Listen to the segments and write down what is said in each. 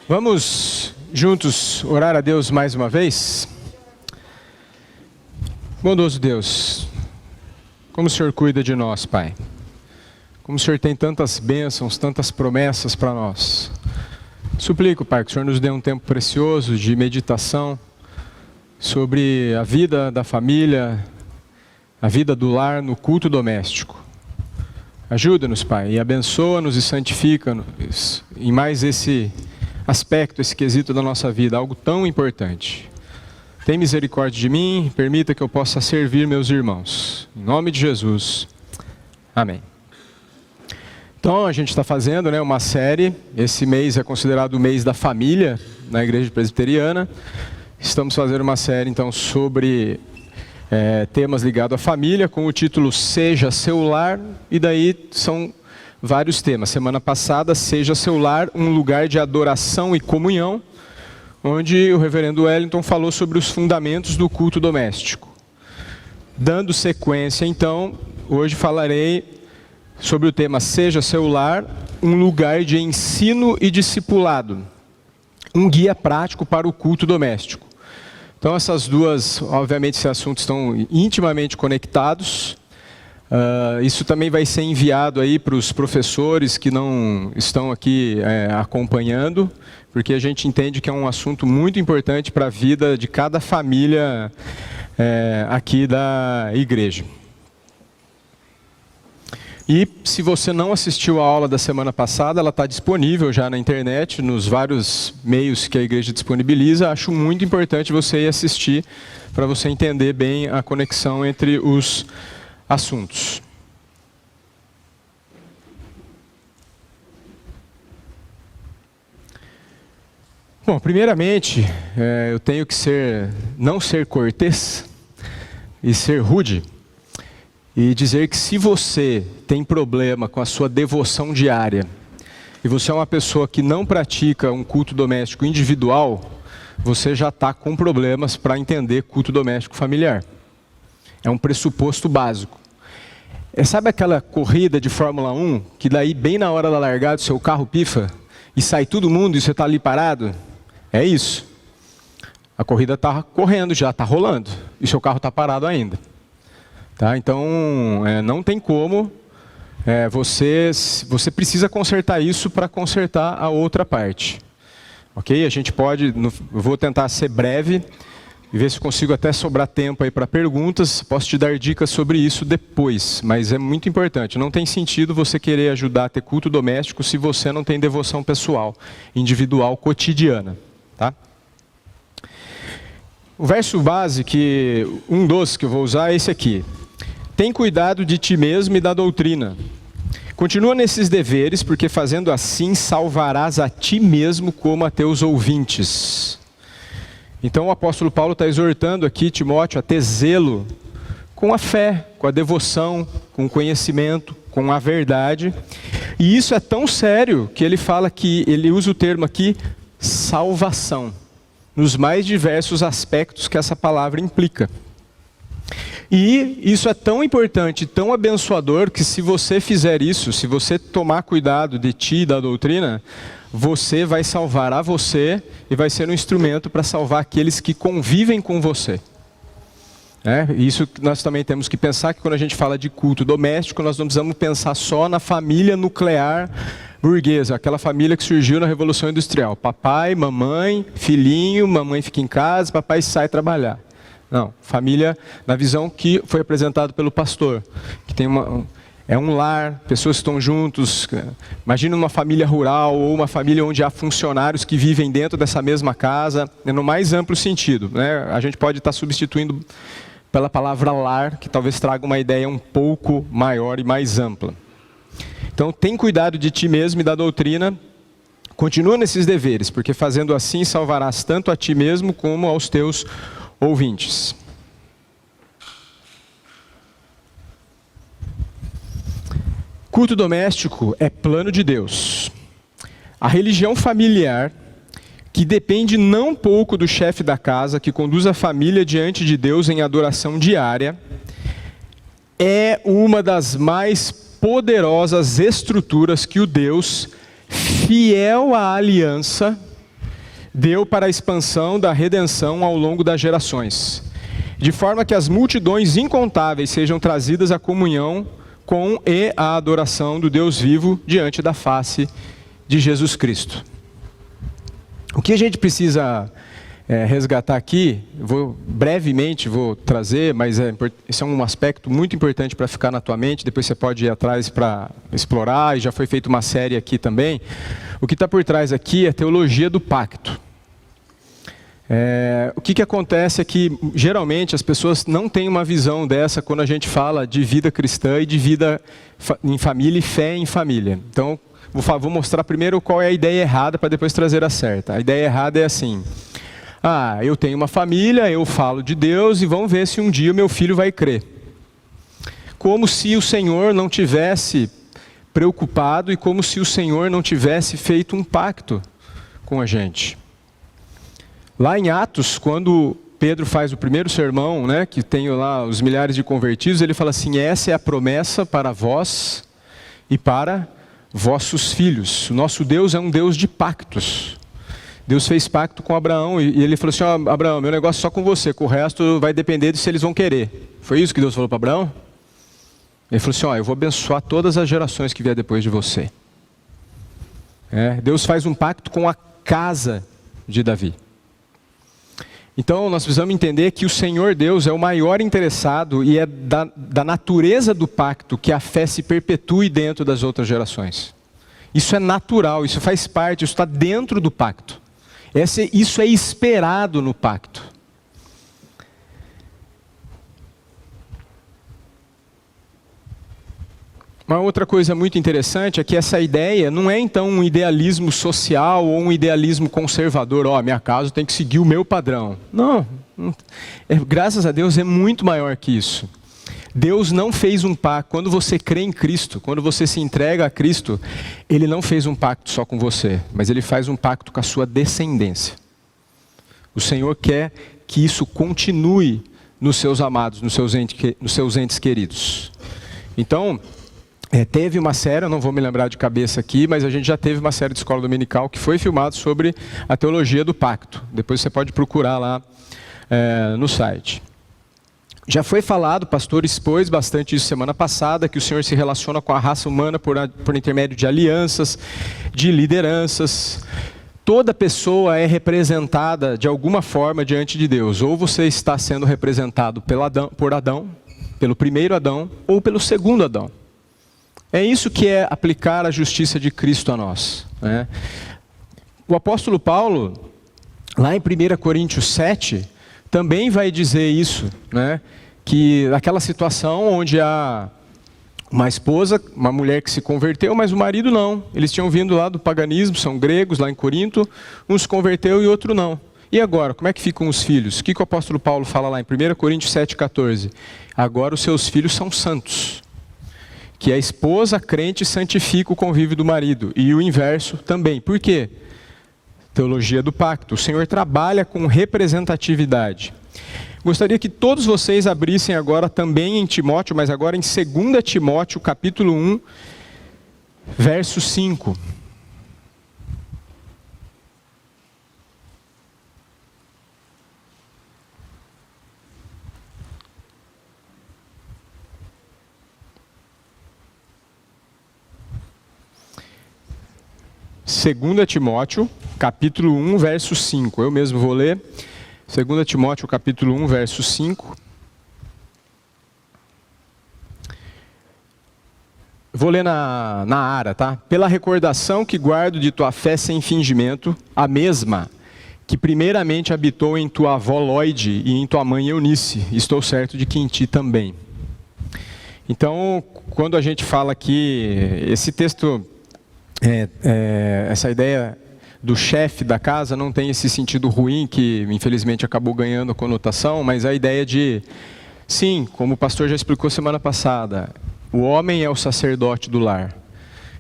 Vamos juntos orar a Deus mais uma vez? Bondoso Deus, como o Senhor cuida de nós, Pai. Como o Senhor tem tantas bênçãos, tantas promessas para nós. Suplico, Pai, que o Senhor nos dê um tempo precioso de meditação sobre a vida da família, a vida do lar no culto doméstico. Ajuda-nos, Pai, e abençoa-nos e santifica-nos em mais esse aspecto, esse quesito da nossa vida, algo tão importante. Tem misericórdia de mim, permita que eu possa servir meus irmãos. Em nome de Jesus. Amém. Então, a gente está fazendo uma série. Esse mês é considerado o mês da família na Igreja Presbiteriana. Estamos fazendo uma série, então, sobre temas ligados à família, com o título Seja Seu Lar, e daí são vários temas. Semana passada, Seja Seu Lar, um lugar de adoração e comunhão, onde o reverendo Wellington falou sobre os fundamentos do culto doméstico. Dando sequência, então, hoje falarei sobre o tema Seja Seu Lar, um lugar de ensino e discipulado, um guia prático para o culto doméstico. Então, essas duas, obviamente, esses assuntos estão intimamente conectados. Isso também vai ser enviado aí para os professores que não estão aqui acompanhando, porque a gente entende que é um assunto muito importante para a vida de cada família aqui da igreja. E se você não assistiu a aula da semana passada, ela está disponível já na internet, nos vários meios que a igreja disponibiliza. Acho muito importante você ir assistir para você entender bem a conexão entre os assuntos. Bom, primeiramente, eu tenho que não ser cortês e ser rude. E dizer que se você tem problema com a sua devoção diária, e você é uma pessoa que não pratica um culto doméstico individual, você já está com problemas para entender culto doméstico familiar. É um pressuposto básico. Sabe aquela corrida de Fórmula 1, que daí bem na hora da largada o seu carro pifa, e sai todo mundo e você está ali parado? É isso. A corrida está correndo já, está rolando, e o seu carro está parado ainda. Tá? Então, não tem como, você precisa consertar isso para consertar a outra parte. Ok? A gente pode, vou tentar ser breve e ver se consigo até sobrar tempo aí para perguntas. Posso te dar dicas sobre isso depois, mas é muito importante. Não tem sentido você querer ajudar a ter culto doméstico se você não tem devoção pessoal, individual, cotidiana. Tá? O verso base, um dos que eu vou usar é esse aqui. Tem cuidado de ti mesmo e da doutrina. Continua nesses deveres, porque fazendo assim salvarás a ti mesmo como a teus ouvintes. Então o apóstolo Paulo está exortando aqui Timóteo a ter zelo com a fé, com a devoção, com o conhecimento, com a verdade. E isso é tão sério que ele usa o termo aqui, salvação, nos mais diversos aspectos que essa palavra implica. E isso é tão importante, tão abençoador, que se você fizer isso, se você tomar cuidado de ti e da doutrina, você vai salvar a você e vai ser um instrumento para salvar aqueles que convivem com você. Isso nós também temos que pensar, que quando a gente fala de culto doméstico, nós não precisamos pensar só na família nuclear burguesa, aquela família que surgiu na Revolução Industrial. Papai, mamãe, filhinho, mamãe fica em casa, papai sai trabalhar. Não, família na visão que foi apresentada pelo pastor, que tem um lar, pessoas que estão juntos. Imagina uma família rural ou uma família onde há funcionários que vivem dentro dessa mesma casa, no mais amplo sentido. A gente pode estar substituindo pela palavra lar, que talvez traga uma ideia um pouco maior e mais ampla. Então, tem cuidado de ti mesmo e da doutrina. Continua nesses deveres, porque fazendo assim salvarás tanto a ti mesmo como aos teus ouvintes. Culto doméstico é plano de Deus. A religião familiar, que depende não pouco do chefe da casa, que conduz a família diante de Deus em adoração diária, é uma das mais poderosas estruturas que o Deus, fiel à aliança, deu para a expansão da redenção ao longo das gerações, de forma que as multidões incontáveis sejam trazidas à comunhão com e à adoração do Deus vivo diante da face de Jesus Cristo. O que a gente precisa resgatar aqui, brevemente vou trazer, mas esse é um aspecto muito importante para ficar na tua mente, depois você pode ir atrás para explorar, e já foi feita uma série aqui também. O que está por trás aqui é a teologia do pacto. O que acontece é que, geralmente, as pessoas não têm uma visão dessa quando a gente fala de vida cristã e de vida em família e fé em família. Então, vou mostrar primeiro qual é a ideia errada para depois trazer a certa. A ideia errada é assim: eu tenho uma família, eu falo de Deus e vamos ver se um dia o meu filho vai crer. Como se o Senhor não tivesse preocupado e como se o Senhor não tivesse feito um pacto com a gente. Lá em Atos, quando Pedro faz o primeiro sermão, né, que tem lá os milhares de convertidos, ele fala assim: essa é a promessa para vós e para vossos filhos. O nosso Deus é um Deus de pactos. Deus fez pacto com Abraão e ele falou assim: Abraão, meu negócio é só com você, com o resto vai depender de se eles vão querer. Foi isso que Deus falou para Abraão? Ele falou assim: eu vou abençoar todas as gerações que vier depois de você. Deus faz um pacto com a casa de Davi. Então nós precisamos entender que o Senhor Deus é o maior interessado e é da natureza do pacto que a fé se perpetue dentro das outras gerações. Isso é natural, isso faz parte, isso está dentro do pacto. Isso é esperado no pacto. Uma outra coisa muito interessante é que essa ideia não é então um idealismo social ou um idealismo conservador. Minha casa tem que seguir o meu padrão. Não, graças a Deus é muito maior que isso. Deus não fez um pacto. Quando você crê em Cristo, quando você se entrega a Cristo, Ele não fez um pacto só com você, mas Ele faz um pacto com a sua descendência. O Senhor quer que isso continue nos seus amados, nos seus entes queridos. Então, teve uma série, eu não vou me lembrar de cabeça aqui, mas a gente já teve uma série de escola dominical que foi filmada sobre a teologia do pacto. Depois você pode procurar lá no site. Já foi falado, o pastor expôs bastante isso semana passada, que o Senhor se relaciona com a raça humana por intermédio de alianças, de lideranças. Toda pessoa é representada de alguma forma diante de Deus. Ou você está sendo representado por Adão, pelo primeiro Adão, ou pelo segundo Adão. É isso que é aplicar a justiça de Cristo a nós. O apóstolo Paulo, lá em 1 Coríntios 7, também vai dizer isso, que naquela situação onde há uma esposa, uma mulher que se converteu, mas o marido não. Eles tinham vindo lá do paganismo, são gregos, lá em Corinto, um se converteu e outro não. E agora, como é que ficam os filhos? O que o apóstolo Paulo fala lá em 1 Coríntios 7,14? Agora os seus filhos são santos. Que a esposa crente santifica o convívio do marido. E o inverso também. Por quê? Teologia do pacto. O Senhor trabalha com representatividade. Gostaria que todos vocês abrissem agora também em Timóteo, mas agora em 2 Timóteo, capítulo 1, verso 5. Segunda Timóteo, capítulo 1, verso 5. Eu mesmo vou ler. 2 Timóteo, capítulo 1, verso 5. Vou ler na Ara, tá? Pela recordação que guardo de tua fé sem fingimento, a mesma que primeiramente habitou em tua avó Lóide e em tua mãe Eunice, estou certo de que em ti também. Então, quando a gente fala aqui, esse texto, essa ideia do chefe da casa não tem esse sentido ruim que infelizmente acabou ganhando conotação, mas a ideia de, sim, como o pastor já explicou semana passada, o homem é o sacerdote do lar.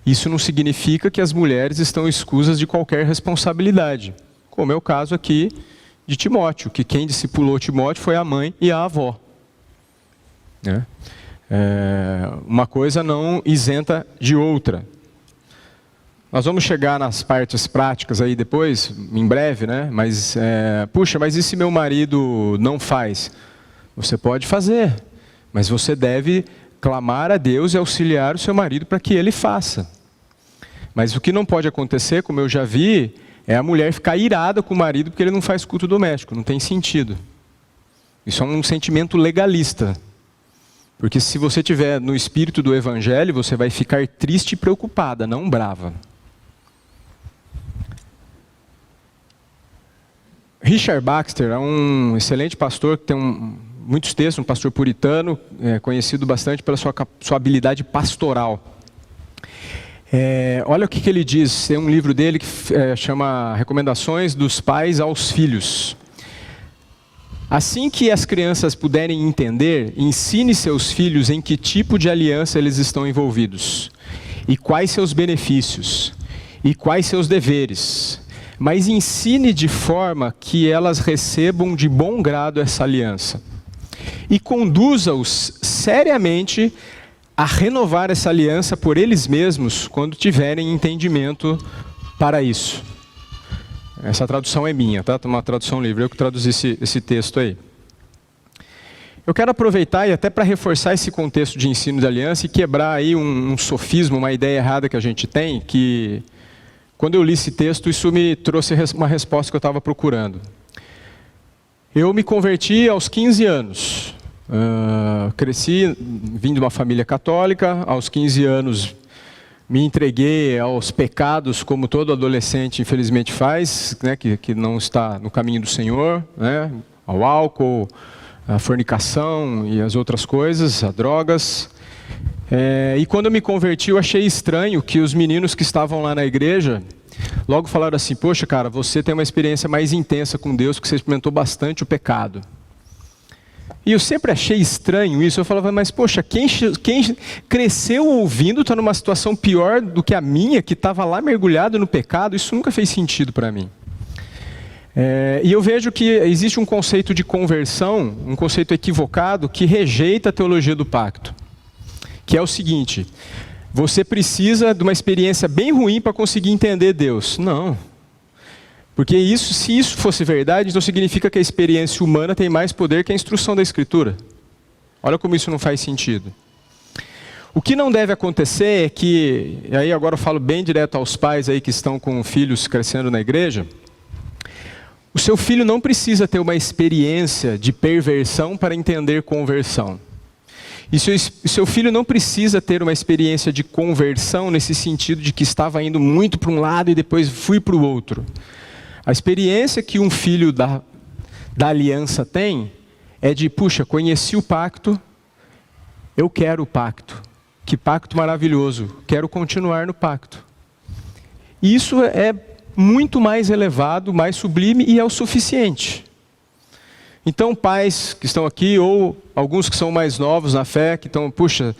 Isso não significa que as mulheres estão escusas de qualquer responsabilidade, como é o caso aqui de Timóteo, que quem discipulou Timóteo foi a mãe e a avó. Uma coisa não isenta de outra. Nós vamos chegar nas partes práticas aí depois, em breve, né? Mas, mas e se meu marido não faz? Você pode fazer, mas você deve clamar a Deus e auxiliar o seu marido para que ele faça. Mas o que não pode acontecer, como eu já vi, é a mulher ficar irada com o marido porque ele não faz culto doméstico, não tem sentido. Isso é um sentimento legalista. Porque se você estiver no espírito do evangelho, você vai ficar triste e preocupada, não brava. Richard Baxter é um excelente pastor que tem muitos textos, um pastor puritano, conhecido bastante pela sua habilidade pastoral. Olha o que ele diz, tem um livro dele que chama Recomendações dos Pais aos Filhos. Assim que as crianças puderem entender, ensine seus filhos em que tipo de aliança eles estão envolvidos, e quais seus benefícios, e quais seus deveres. Mas ensine de forma que elas recebam de bom grado essa aliança. E conduza-os seriamente a renovar essa aliança por eles mesmos, quando tiverem entendimento para isso. Essa tradução é minha, tá? Uma tradução livre, eu que traduzi esse texto aí. Eu quero aproveitar e até para reforçar esse contexto de ensino de aliança e quebrar aí um sofisma, uma ideia errada que a gente tem, que quando eu li esse texto, isso me trouxe uma resposta que eu estava procurando. Eu me converti aos 15 anos. Cresci, vim de uma família católica, aos 15 anos me entreguei aos pecados, como todo adolescente infelizmente faz, né, que não está no caminho do Senhor, né, ao álcool, à fornicação e as outras coisas, a drogas. E quando eu me converti, eu achei estranho que os meninos que estavam lá na igreja logo falaram assim: poxa, cara, você tem uma experiência mais intensa com Deus, que você experimentou bastante o pecado. E eu sempre achei estranho isso. Eu falava, mas poxa, quem cresceu ouvindo está numa situação pior do que a minha, que estava lá mergulhado no pecado. Isso nunca fez sentido para mim. E eu vejo que existe um conceito de conversão, um conceito equivocado, que rejeita a teologia do pacto. Que é o seguinte: você precisa de uma experiência bem ruim para conseguir entender Deus. Não. Porque se isso fosse verdade, então significa que a experiência humana tem mais poder que a instrução da Escritura. Olha como isso não faz sentido. O que não deve acontecer é que, e aí agora eu falo bem direto aos pais aí que estão com filhos crescendo na igreja, o seu filho não precisa ter uma experiência de perversão para entender conversão. E seu filho não precisa ter uma experiência de conversão nesse sentido de que estava indo muito para um lado e depois fui para o outro. A experiência que um filho da aliança tem é de, puxa, conheci o pacto, eu quero o pacto. Que pacto maravilhoso, quero continuar no pacto. E isso é muito mais elevado, mais sublime e é o suficiente. Então, pais que estão aqui, ou alguns que são mais novos na fé, que estão, puxa,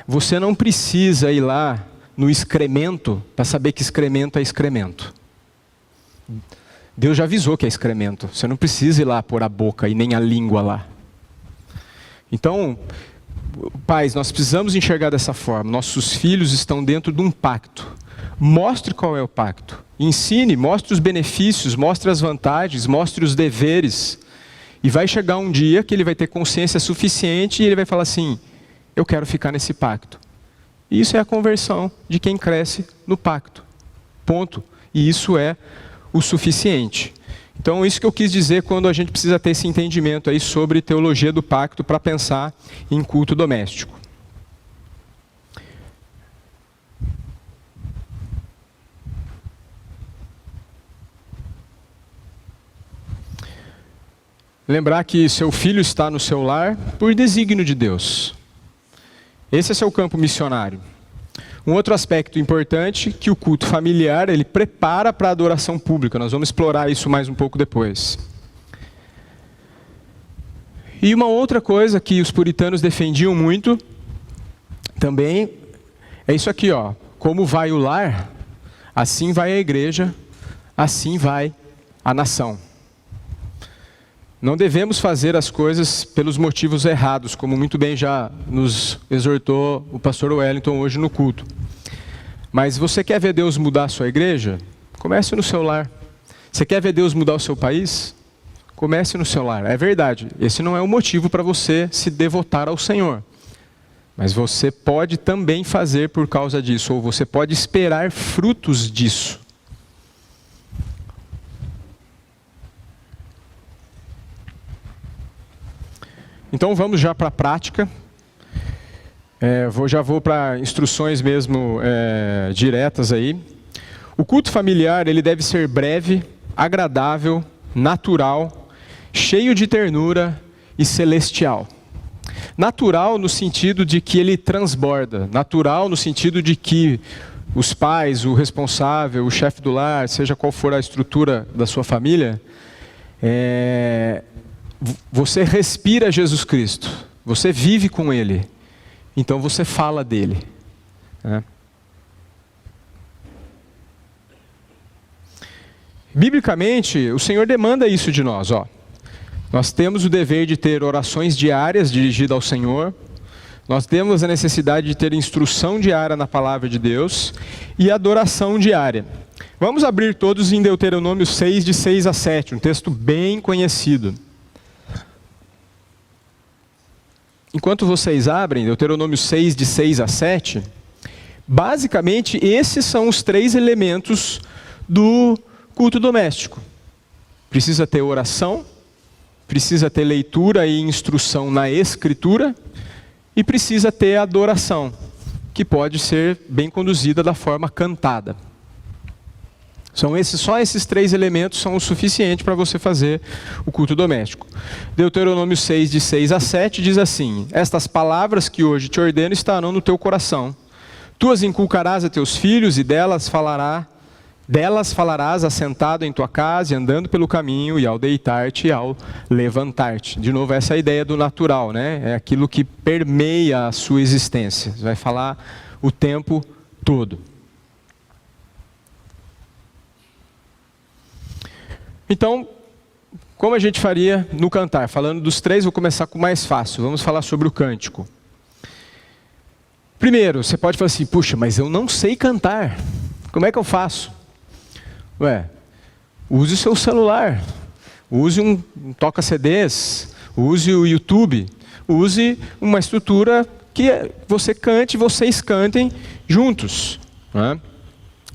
você não precisa ir lá no excremento para saber que excremento é excremento. Deus já avisou que é excremento. Você não precisa ir lá pôr a boca e nem a língua lá. Então, pais, nós precisamos enxergar dessa forma. Nossos filhos estão dentro de um pacto. Mostre qual é o pacto. Ensine, mostre os benefícios, mostre as vantagens, mostre os deveres. E vai chegar um dia que ele vai ter consciência suficiente e ele vai falar assim: eu quero ficar nesse pacto. E isso é a conversão de quem cresce no pacto. Ponto. E isso é o suficiente. Então, isso que eu quis dizer quando a gente precisa ter esse entendimento aí sobre teologia do pacto para pensar em culto doméstico. Lembrar que seu filho está no seu lar por desígnio de Deus. Esse é seu campo missionário. Um outro aspecto importante, que o culto familiar, ele prepara para a adoração pública. Nós vamos explorar isso mais um pouco depois. E uma outra coisa que os puritanos defendiam muito, também, é isso aqui, ó. Como vai o lar, assim vai a igreja, assim vai a nação. Não devemos fazer as coisas pelos motivos errados, como muito bem já nos exortou o pastor Wellington hoje no culto. Mas você quer ver Deus mudar a sua igreja? Comece no seu lar. Você quer ver Deus mudar o seu país? Comece no seu lar. É verdade, esse não é o motivo para você se devotar ao Senhor. Mas você pode também fazer por causa disso, ou você pode esperar frutos disso. Então vamos já para a prática. Já vou para instruções mesmo diretas aí. O culto familiar ele deve ser breve, agradável, natural, cheio de ternura e celestial. Natural no sentido de que ele transborda. Natural no sentido de que os pais, o responsável, o chefe do lar, seja qual for a estrutura da sua família, você respira Jesus Cristo. Você vive com Ele. Então você fala dele. Biblicamente, o Senhor demanda isso de nós. Nós temos o dever de ter orações diárias dirigidas ao Senhor. Nós temos a necessidade de ter instrução diária na palavra de Deus e adoração diária. Vamos abrir todos em Deuteronômio 6, de 6 a 7, um texto bem conhecido. Enquanto vocês abrem, Deuteronômio 6, de 6 a 7, basicamente esses são os 3 elementos do culto doméstico. Precisa ter oração, precisa ter leitura e instrução na Escritura, e precisa ter adoração, que pode ser bem conduzida da forma cantada. Só esses 3 elementos são o suficiente para você fazer o culto doméstico. Deuteronômio 6, de 6 a 7, diz assim: estas palavras que hoje te ordeno estarão no teu coração. Tu as inculcarás a teus filhos e delas falarás assentado em tua casa e andando pelo caminho e ao deitar-te e ao levantar-te. De novo, essa é a ideia do natural, né? É aquilo que permeia a sua existência. Você vai falar o tempo todo. Então, como a gente faria no cantar? Falando dos 3, vou começar com o mais fácil. Vamos falar sobre o cântico. Primeiro, você pode falar assim: puxa, mas eu não sei cantar. Como é que eu faço? Use o seu celular. Use um toca-CDs. Use o YouTube. Use uma estrutura que você cante, vocês cantem juntos. Né?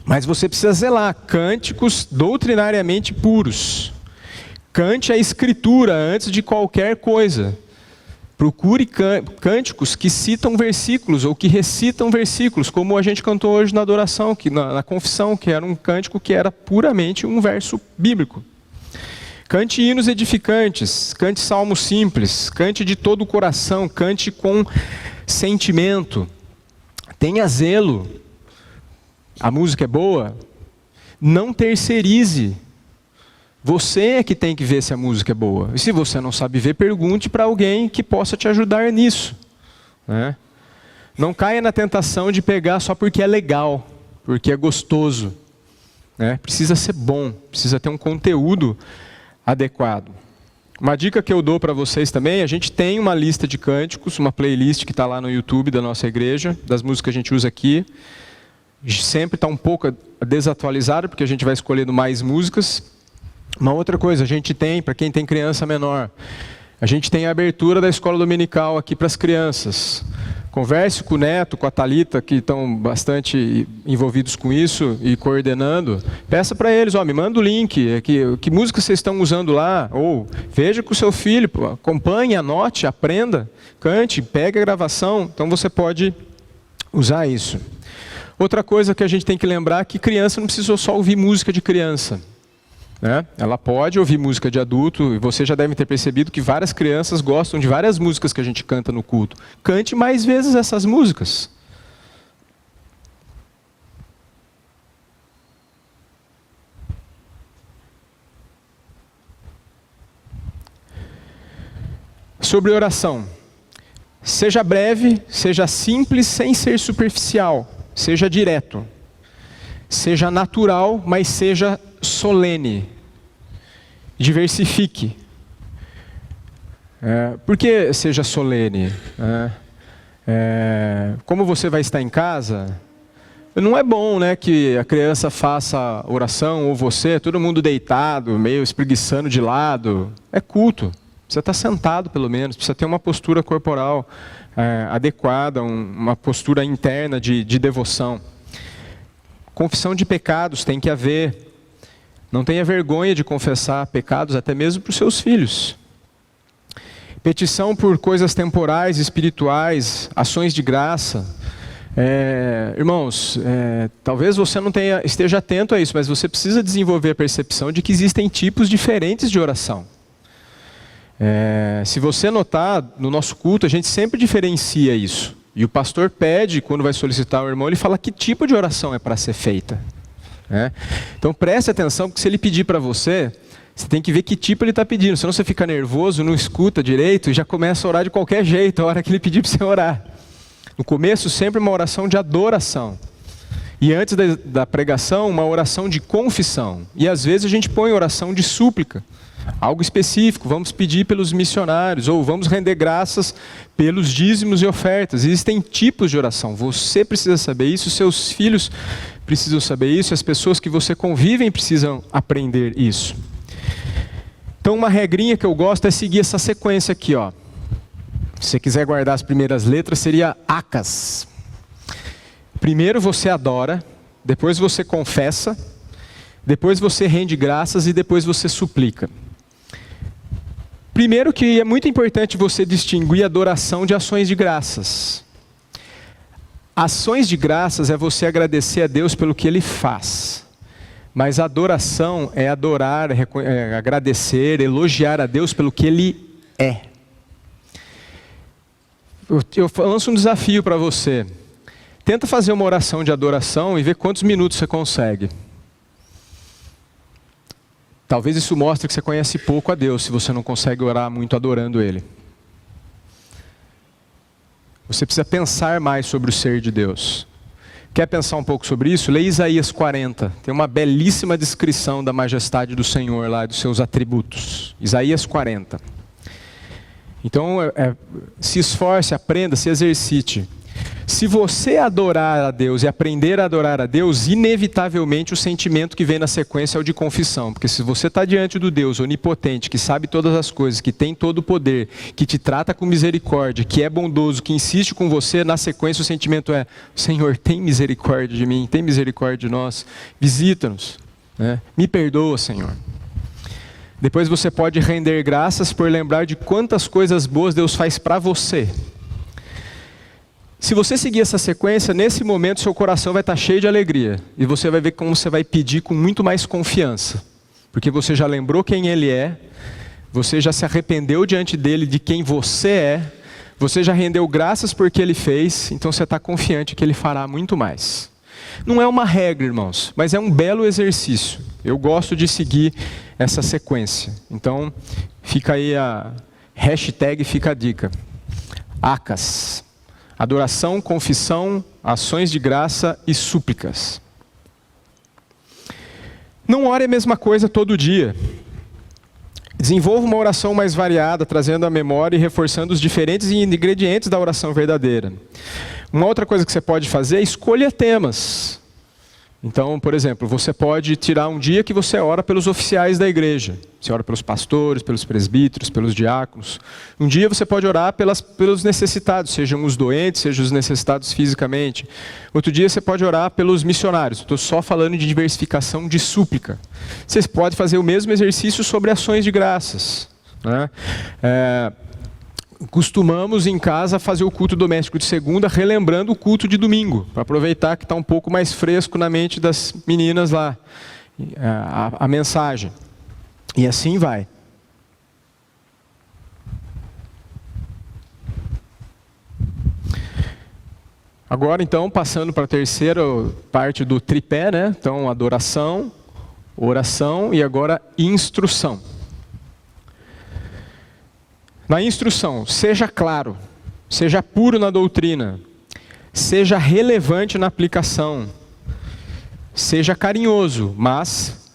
Mas você precisa zelar, cânticos doutrinariamente puros. Cante a Escritura antes de qualquer coisa. Procure cânticos que citam versículos ou que recitam versículos, como a gente cantou hoje na adoração, na confissão, que era um cântico que era puramente um verso bíblico. Cante hinos edificantes, cante salmos simples, cante de todo o coração, cante com sentimento. Tenha zelo. A música é boa? Não terceirize. Você é que tem que ver se a música é boa. E se você não sabe ver, pergunte para alguém que possa te ajudar nisso. Né? Não caia na tentação de pegar só porque é legal, porque é gostoso. Né? Precisa ser bom, precisa ter um conteúdo adequado. Uma dica que eu dou para vocês também: a gente tem uma lista de cânticos, uma playlist que está lá no YouTube da nossa igreja, das músicas que a gente usa aqui. Sempre está um pouco desatualizado, porque a gente vai escolhendo mais músicas. Uma outra coisa, a gente tem, para quem tem criança menor, a gente tem a abertura da escola dominical aqui para as crianças. Converse com o Neto, com a Thalita, que estão bastante envolvidos com isso e coordenando. Peça para eles, me manda o link, que música vocês estão usando lá, ou veja com o seu filho, acompanhe, anote, aprenda, cante, pegue a gravação. Então você pode usar isso. Outra coisa que a gente tem que lembrar é que criança não precisa só ouvir música de criança. Né? Ela pode ouvir música de adulto, e você já deve ter percebido que várias crianças gostam de várias músicas que a gente canta no culto. Cante mais vezes essas músicas. Sobre oração. Seja breve, seja simples, sem ser superficial. Seja direto. Seja natural, mas seja solene. Diversifique. Por que seja solene? Como você vai estar em casa, não é bom, né, que a criança faça oração, ou você, todo mundo deitado, meio espreguiçando de lado. É culto. Precisa estar sentado, pelo menos. Precisa ter uma postura corporal adequada, uma postura interna de devoção. Confissão de pecados tem que haver. Não tenha vergonha de confessar pecados, até mesmo para os seus filhos. Petição por coisas temporais, espirituais, ações de graça. Irmãos, talvez você não esteja atento a isso, mas você precisa desenvolver a percepção de que existem tipos diferentes de oração. Se você notar, no nosso culto, a gente sempre diferencia isso. E o pastor pede, quando vai solicitar um irmão, ele fala que tipo de oração é para ser feita. Então preste atenção, porque se ele pedir para você, você tem que ver que tipo ele está pedindo. Senão você fica nervoso, não escuta direito e já começa a orar de qualquer jeito a hora que ele pedir para você orar. No começo, sempre uma oração de adoração. E antes da pregação, uma oração de confissão. E às vezes a gente põe oração de súplica. Algo específico, vamos pedir pelos missionários, ou vamos render graças pelos dízimos e ofertas. Existem tipos de oração. Você precisa saber isso, seus filhos precisam saber isso, as pessoas que você convivem precisam aprender isso. Então uma regrinha que eu gosto é seguir essa sequência aqui, ó. Se você quiser guardar as primeiras letras, seria ACAS. Primeiro você adora, depois você confessa, depois você rende graças e depois você suplica. Primeiro que é muito importante você distinguir adoração de ações de graças. Ações de graças é você agradecer a Deus pelo que Ele faz. Mas adoração é adorar, agradecer, elogiar a Deus pelo que Ele é. Eu lanço um desafio para você. Tenta fazer uma oração de adoração e ver quantos minutos você consegue. Talvez isso mostre que você conhece pouco a Deus, se você não consegue orar muito adorando Ele. Você precisa pensar mais sobre o ser de Deus. Quer pensar um pouco sobre isso? Leia Isaías 40. Tem uma belíssima descrição da majestade do Senhor lá, dos seus atributos. Isaías 40. Então, se esforce, aprenda, se exercite. Se você adorar a Deus e aprender a adorar a Deus, inevitavelmente o sentimento que vem na sequência é o de confissão. Porque se você está diante do Deus onipotente, que sabe todas as coisas, que tem todo o poder, que te trata com misericórdia, que é bondoso, que insiste com você, na sequência o sentimento é: Senhor, tem misericórdia de mim, tem misericórdia de nós, visita-nos, me perdoa, Senhor. Depois você pode render graças por lembrar de quantas coisas boas Deus faz para você. Se você seguir essa sequência, nesse momento seu coração vai estar cheio de alegria. E você vai ver como você vai pedir com muito mais confiança. Porque você já lembrou quem Ele é, você já se arrependeu diante dEle de quem você é, você já rendeu graças por que Ele fez, então você está confiante que Ele fará muito mais. Não é uma regra, irmãos, mas é um belo exercício. Eu gosto de seguir essa sequência. Então, fica aí a hashtag, fica a dica. ACAS. Adoração, confissão, ações de graça e súplicas. Não ore a mesma coisa todo dia. Desenvolva uma oração mais variada, trazendo à memória e reforçando os diferentes ingredientes da oração verdadeira. Uma outra coisa que você pode fazer é escolha temas. Então, por exemplo, você pode tirar um dia que você ora pelos oficiais da igreja. Você ora pelos pastores, pelos presbíteros, pelos diáconos. Um dia você pode orar pelos necessitados, sejam os doentes, sejam os necessitados fisicamente. Outro dia você pode orar pelos missionários. Estou só falando de diversificação de súplica. Você pode fazer o mesmo exercício sobre ações de graças, né? Costumamos em casa fazer o culto doméstico de segunda, relembrando o culto de domingo, para aproveitar que está um pouco mais fresco na mente das meninas lá, a mensagem. E assim vai. Agora então, passando para a terceira parte do tripé, né? Então, adoração, oração e agora instrução. Na instrução, seja claro, seja puro na doutrina, seja relevante na aplicação, seja carinhoso, mas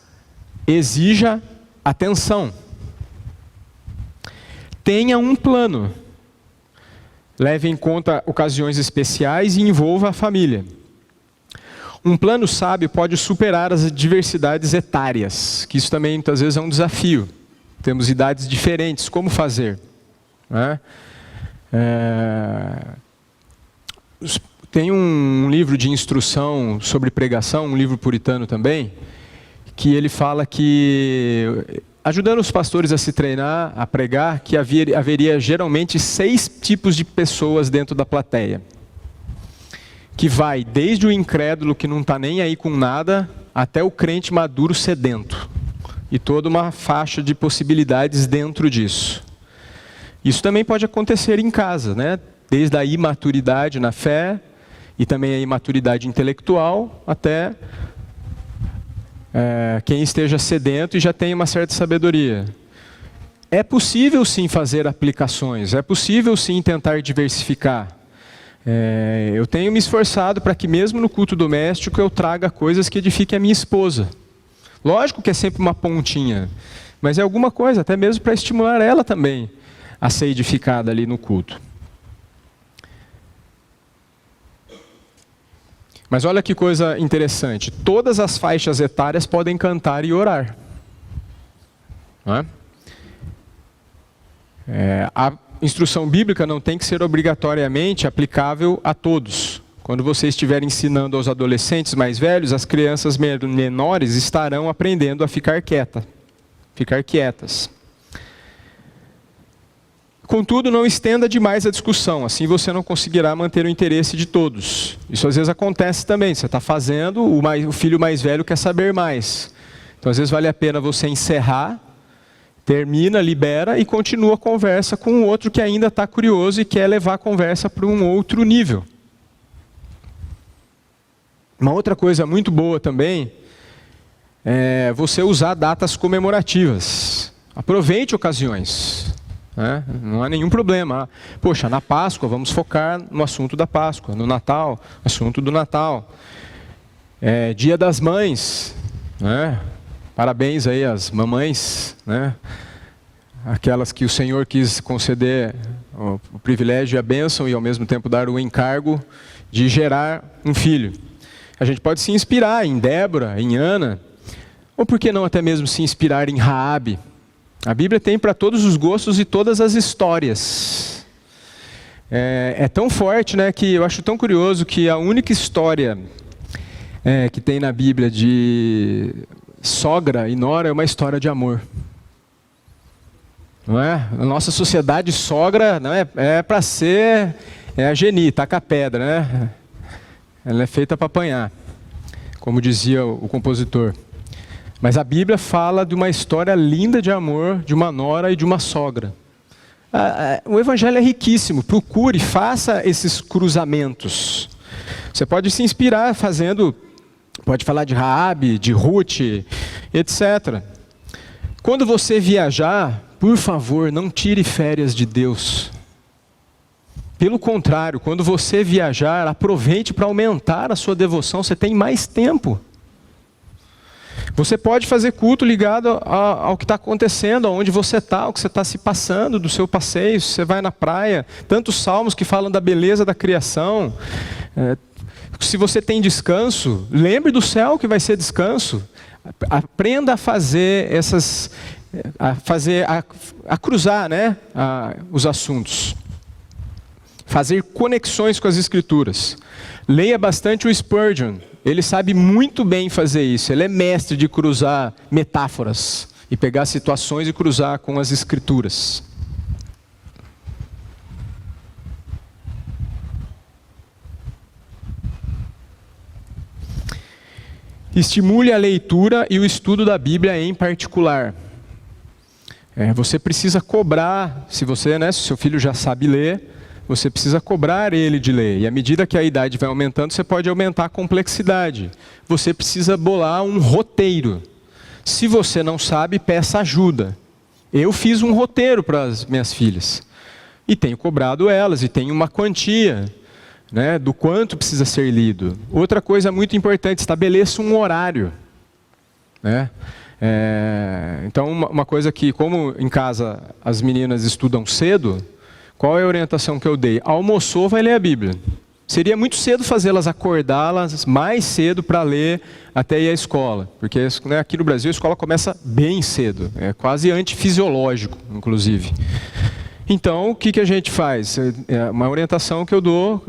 exija atenção. Tenha um plano, leve em conta ocasiões especiais e envolva a família. Um plano sábio pode superar as diversidades etárias, que isso também muitas vezes é um desafio. Temos idades diferentes, como fazer? Né? Tem um livro de instrução sobre pregação, um livro puritano também, que ele fala que, ajudando os pastores a se treinar, a pregar, que haveria geralmente 6 tipos de pessoas dentro da plateia. Que vai desde o incrédulo que não está nem aí com nada, até o crente maduro sedento. E toda uma faixa de possibilidades dentro disso. Isso também pode acontecer em casa, né? Desde a imaturidade na fé, e também a imaturidade intelectual, até quem esteja sedento e já tem uma certa sabedoria. É possível sim fazer aplicações, é possível sim tentar diversificar. Eu tenho me esforçado para que mesmo no culto doméstico eu traga coisas que edifiquem a minha esposa. Lógico que é sempre uma pontinha, mas é alguma coisa, até mesmo para estimular ela também a ser edificada ali no culto. Mas olha que coisa interessante, todas as faixas etárias podem cantar e orar. Não é? A instrução bíblica não tem que ser obrigatoriamente aplicável a todos. Quando você estiver ensinando aos adolescentes mais velhos, as crianças menores estarão aprendendo a ficar quietas. Contudo, não estenda demais a discussão, assim você não conseguirá manter o interesse de todos. Isso às vezes acontece também, você está fazendo, o filho mais velho quer saber mais. Então às vezes vale a pena você encerrar, termina, libera e continua a conversa com o outro que ainda está curioso e quer levar a conversa para um outro nível. Uma outra coisa muito boa também é você usar datas comemorativas. Aproveite ocasiões. Não há nenhum problema. Poxa, na Páscoa vamos focar no assunto da Páscoa. No Natal, assunto do Natal. Dia das Mães. Parabéns aí às mamães. Aquelas que o Senhor quis conceder o privilégio e a bênção e ao mesmo tempo dar o encargo de gerar um filho. A gente pode se inspirar em Débora, em Ana. Ou por que não até mesmo se inspirar em Raabe? A Bíblia tem para todos os gostos e todas as histórias. É tão forte, né, que eu acho tão curioso que a única história que tem na Bíblia de sogra e nora é uma história de amor. Não é? A nossa sociedade sogra não é para ser a geni, taca a pedra, né? Ela é feita para apanhar, como dizia o compositor. Mas a Bíblia fala de uma história linda de amor, de uma nora e de uma sogra. O Evangelho é riquíssimo, procure, faça esses cruzamentos. Você pode se inspirar fazendo, pode falar de Raabe, de Ruth, etc. Quando você viajar, por favor, não tire férias de Deus. Pelo contrário, quando você viajar, aproveite para aumentar a sua devoção, você tem mais tempo. Você pode fazer culto ligado ao que está acontecendo, aonde você está, ao que você está se passando, do seu passeio, se você vai na praia. Tantos salmos que falam da beleza da criação. Se você tem descanso, lembre do céu que vai ser descanso. Aprenda a fazer a cruzar, né, os assuntos. Fazer conexões com as Escrituras. Leia bastante o Spurgeon. Ele sabe muito bem fazer isso. Ele é mestre de cruzar metáforas e pegar situações e cruzar com as Escrituras. Estimule a leitura e o estudo da Bíblia em particular. Você precisa cobrar, se seu filho já sabe ler, você precisa cobrar ele de ler. E à medida que a idade vai aumentando, você pode aumentar a complexidade. Você precisa bolar um roteiro. Se você não sabe, peça ajuda. Eu fiz um roteiro para as minhas filhas. E tenho cobrado elas, e tenho uma quantia, né, do quanto precisa ser lido. Outra coisa muito importante, estabeleça um horário. Né? Então, uma coisa que, como em casa as meninas estudam cedo, qual é a orientação que eu dei? Almoçou, vai ler a Bíblia. Seria muito cedo fazê-las acordá-las mais cedo para ler até ir à escola. Porque aqui no Brasil a escola começa bem cedo. É quase antifisiológico, inclusive. Então, o que a gente faz? É uma orientação que eu dou,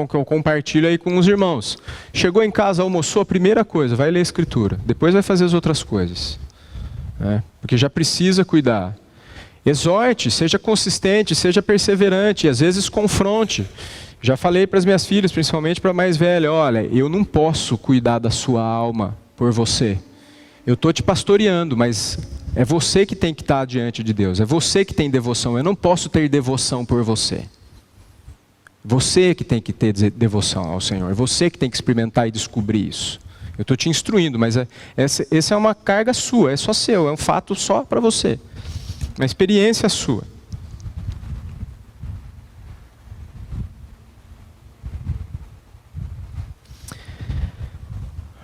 que eu compartilho aí com os irmãos. Chegou em casa, almoçou, a primeira coisa, vai ler a Escritura. Depois vai fazer as outras coisas. Porque já precisa cuidar. Exorte, seja consistente, seja perseverante, e às vezes confronte. Já falei para as minhas filhas, principalmente para a mais velha, olha, eu não posso cuidar da sua alma por você. Eu estou te pastoreando, mas é você que tem que estar diante de Deus. É você que tem devoção. Eu não posso ter devoção por você. Você que tem que ter devoção ao Senhor. É você que tem que experimentar e descobrir isso. Eu estou te instruindo, mas essa é uma carga sua, é só seu, é um fato só para você. Uma experiência sua.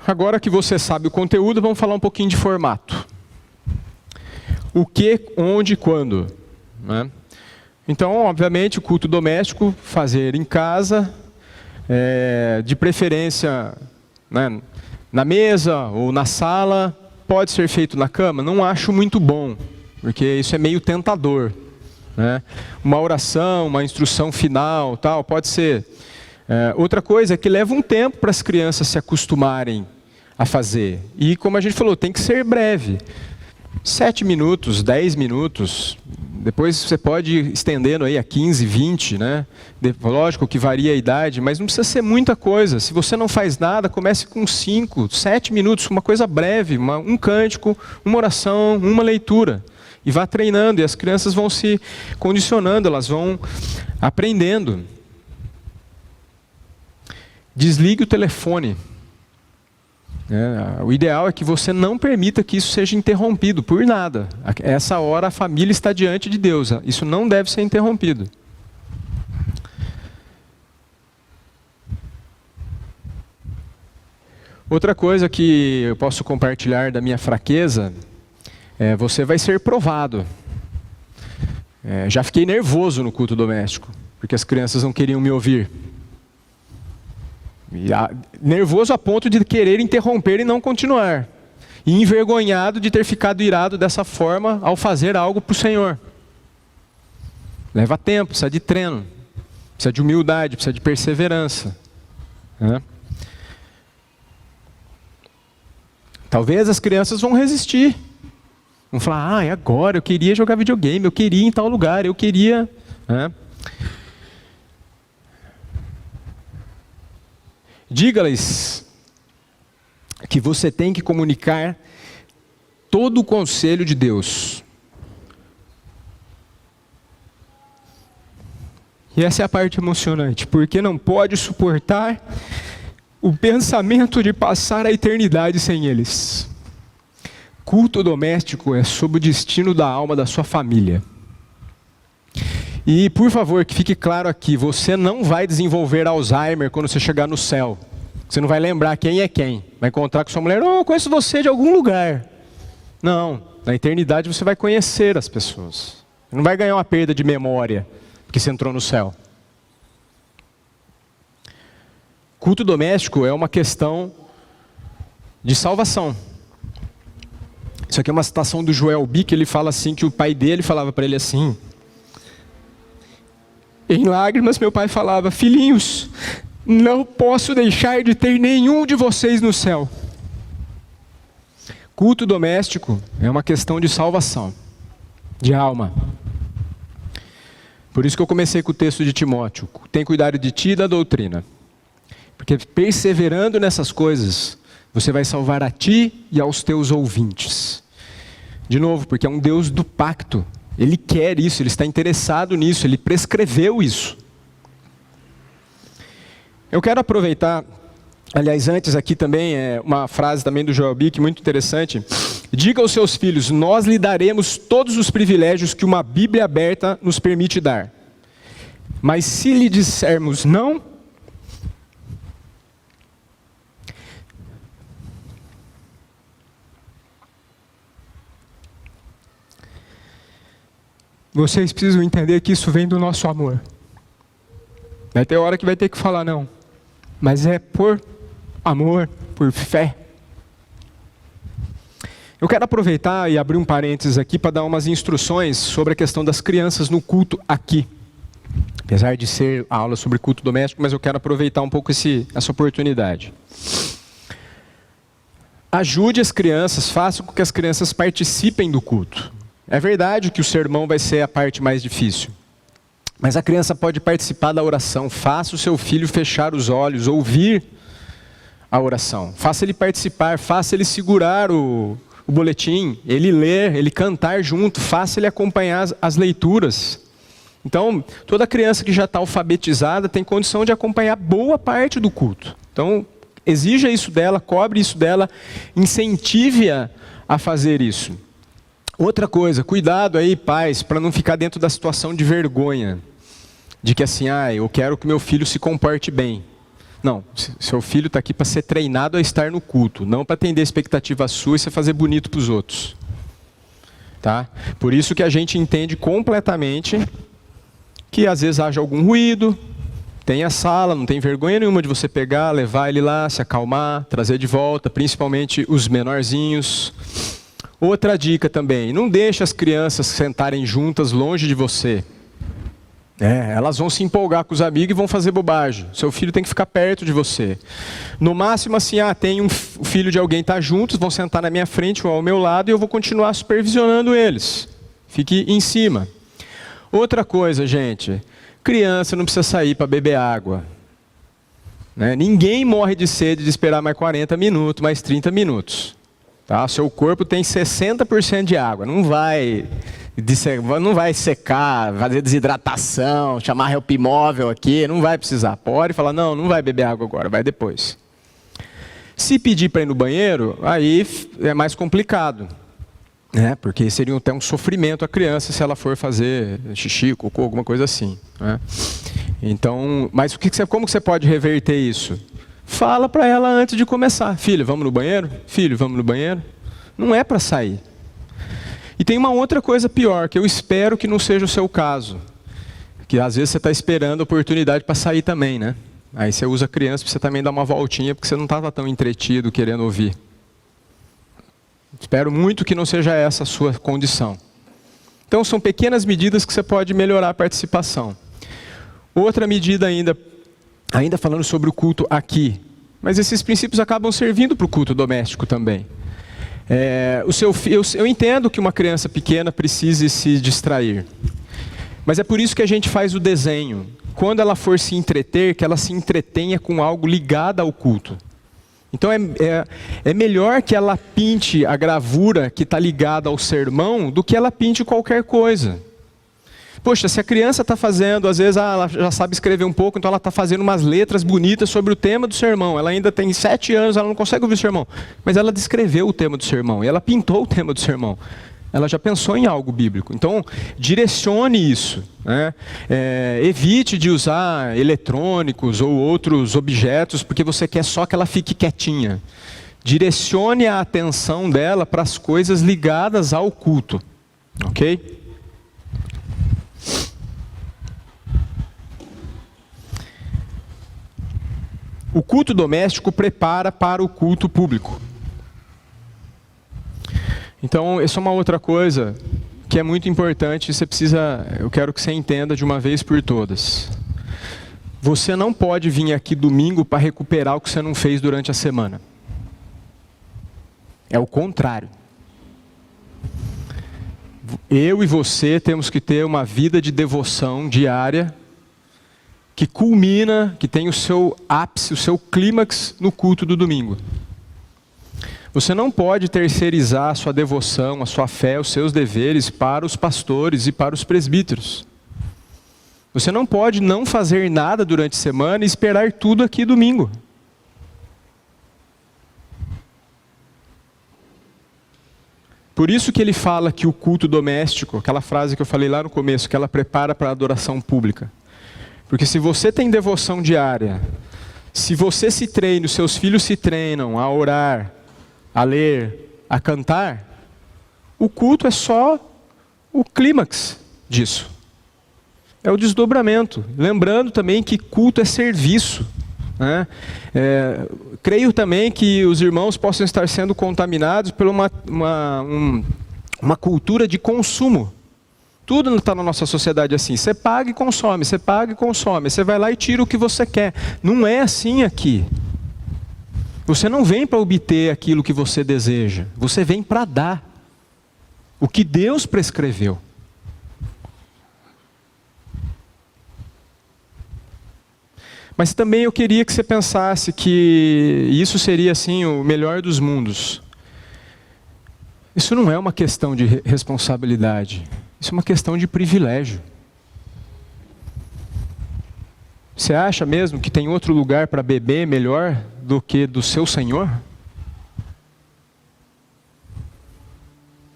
Agora que você sabe o conteúdo, vamos falar um pouquinho de formato. O que, onde, quando. Né? Então, obviamente, o culto doméstico, fazer em casa, de preferência, né, na mesa ou na sala. Pode ser feito na cama? Não acho muito bom, porque isso é meio tentador. Né? Uma oração, uma instrução final, tal, pode ser. Outra coisa é que leva um tempo para as crianças se acostumarem a fazer. E como a gente falou, tem que ser breve. 7 minutos, 10 minutos, depois você pode ir estendendo aí a 15, 20, né? Lógico que varia a idade, mas não precisa ser muita coisa. Se você não faz nada, comece com 5, 7 minutos, uma coisa breve, um cântico, uma oração, uma leitura. E vá treinando, e as crianças vão se condicionando, elas vão aprendendo. Desligue o telefone. O ideal é que você não permita que isso seja interrompido por nada. Essa hora a família está diante de Deus. Isso não deve ser interrompido. Outra coisa que eu posso compartilhar da minha fraqueza é: você vai ser provado. Já fiquei nervoso no culto doméstico, porque as crianças não queriam me ouvir. Nervoso a ponto de querer interromper e não continuar. E envergonhado de ter ficado irado dessa forma ao fazer algo para o Senhor. Leva tempo, precisa de treino, precisa de humildade, precisa de perseverança. Talvez as crianças vão resistir. Vão falar, agora eu queria jogar videogame, eu queria ir em tal lugar, eu queria... Diga-lhes que você tem que comunicar todo o conselho de Deus. E essa é a parte emocionante, porque não pode suportar o pensamento de passar a eternidade sem eles. Culto doméstico é sobre o destino da alma da sua família. E, por favor, que fique claro aqui, você não vai desenvolver Alzheimer quando você chegar no céu. Você não vai lembrar quem é quem. Vai encontrar com sua mulher, eu conheço você de algum lugar. Não, na eternidade você vai conhecer as pessoas. Você não vai ganhar uma perda de memória, porque você entrou no céu. Culto doméstico é uma questão de salvação. Isso aqui é uma citação do Joel Bick, ele fala assim, que o pai dele falava para ele assim... Em lágrimas, meu pai falava, filhinhos, não posso deixar de ter nenhum de vocês no céu. Culto doméstico é uma questão de salvação, de alma. Por isso que eu comecei com o texto de Timóteo. Tem cuidado de ti e da doutrina. Porque perseverando nessas coisas, você vai salvar a ti e aos teus ouvintes. De novo, porque é um Deus do pacto. Ele quer isso, ele está interessado nisso, ele prescreveu isso. Eu quero aproveitar, aliás, antes aqui também, uma frase também do Joel Bick, muito interessante. Diga aos seus filhos, nós lhe daremos todos os privilégios que uma Bíblia aberta nos permite dar. Mas se lhe dissermos não, vocês precisam entender que isso vem do nosso amor. Vai ter hora que vai ter que falar não. mas é por amor, por fé. Eu quero aproveitar e abrir um parênteses aqui para dar umas instruções sobre a questão das crianças no culto aqui. Apesar de ser a aula sobre culto doméstico, mas eu quero aproveitar um pouco essa oportunidade. Ajude as crianças, faça com que as crianças participem do culto. É verdade que o sermão vai ser a parte mais difícil. Mas a criança pode participar da oração. Faça o seu filho fechar os olhos, ouvir a oração. Faça ele participar, faça ele segurar o boletim, ele ler, ele cantar junto, faça ele acompanhar as leituras. Então, toda criança que já está alfabetizada tem condição de acompanhar boa parte do culto. Então, exija isso dela, cobre isso dela, incentive-a a fazer isso. Outra coisa, cuidado aí, pais, para não ficar dentro da situação de vergonha. De que assim, eu quero que meu filho se comporte bem. Não, seu filho está aqui para ser treinado a estar no culto, não para atender a expectativa sua e você fazer bonito para os outros. Tá? Por isso que a gente entende completamente que às vezes haja algum ruído, tem a sala, não tem vergonha nenhuma de você pegar, levar ele lá, se acalmar, trazer de volta, principalmente os menorzinhos. Outra dica também, não deixe as crianças sentarem juntas longe de você. Elas vão se empolgar com os amigos e vão fazer bobagem. Seu filho tem que ficar perto de você. No máximo assim, tem o filho de alguém está juntos, vão sentar na minha frente ou ao meu lado e eu vou continuar supervisionando eles. Fique em cima. Outra coisa, gente, criança não precisa sair para beber água. Ninguém morre de sede de esperar mais 40 minutos, mais 30 minutos. Tá? Seu corpo tem 60% de água, não vai secar, fazer desidratação, chamar helpmóvel aqui, não vai precisar. Pode falar, não vai beber água agora, vai depois. Se pedir para ir no banheiro, aí é mais complicado. Porque seria até um sofrimento a criança se ela for fazer xixi, cocô, alguma coisa assim. Então, mas como você pode reverter isso? Fala para ela antes de começar. Filho, vamos no banheiro? Filho, vamos no banheiro? Não é para sair. E tem uma outra coisa pior, que eu espero que não seja o seu caso. Que às vezes você está esperando a oportunidade para sair também, né? Aí você usa a criança para você também dar uma voltinha, porque você não estava tão entretido querendo ouvir. Espero muito que não seja essa a sua condição. Então são pequenas medidas que você pode melhorar a participação. Outra medida ainda falando sobre o culto aqui. Mas esses princípios acabam servindo para o culto doméstico também. Eu entendo que uma criança pequena precise se distrair. Mas é por isso que a gente faz o desenho. Quando ela for se entreter, que ela se entretenha com algo ligado ao culto. Então é melhor que ela pinte a gravura que está ligada ao sermão do que ela pinte qualquer coisa. Poxa, se a criança está fazendo, às vezes ela já sabe escrever um pouco, então ela está fazendo umas letras bonitas sobre o tema do sermão. Ela ainda tem 7 anos, ela não consegue ouvir o sermão. Mas ela descreveu o tema do sermão, e ela pintou o tema do sermão. Ela já pensou em algo bíblico. Então, direcione isso. Evite de usar eletrônicos ou outros objetos, porque você quer só que ela fique quietinha. Direcione a atenção dela para as coisas ligadas ao culto. Ok? O culto doméstico prepara para o culto público. Então, essa é uma outra coisa que é muito importante, eu quero que você entenda de uma vez por todas. Você não pode vir aqui domingo para recuperar o que você não fez durante a semana. É o contrário. Eu e você temos que ter uma vida de devoção diária que culmina, que tem o seu ápice, o seu clímax no culto do domingo. Você não pode terceirizar a sua devoção, a sua fé, os seus deveres para os pastores e para os presbíteros. Você não pode não fazer nada durante a semana e esperar tudo aqui domingo. Por isso que ele fala que o culto doméstico, aquela frase que eu falei lá no começo, que ela prepara para a adoração pública. Porque se você tem devoção diária, se você se treina, os seus filhos se treinam a orar, a ler, a cantar, o culto é só o clímax disso. É o desdobramento. Lembrando também que culto é serviço. né? Creio também que os irmãos possam estar sendo contaminados por uma cultura de consumo. Tudo está na nossa sociedade assim. Você paga e consome, você paga e consome. Você vai lá e tira o que você quer. Não é assim aqui. Você não vem para obter aquilo que você deseja. Você vem para dar o que Deus prescreveu. Mas também eu queria que você pensasse que isso seria assim o melhor dos mundos. Isso não é uma questão de responsabilidade. Isso é uma questão de privilégio. Você acha mesmo que tem outro lugar para beber melhor do que do seu Senhor?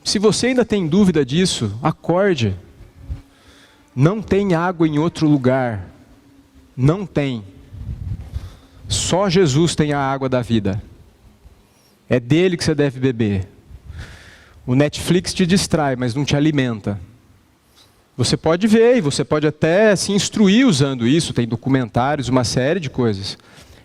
Se você ainda tem dúvida disso, acorde. Não tem água em outro lugar. Não tem. Só Jesus tem a água da vida. É dele que você deve beber. O Netflix te distrai, mas não te alimenta. Você pode ver e você pode até se instruir usando isso, tem documentários, uma série de coisas.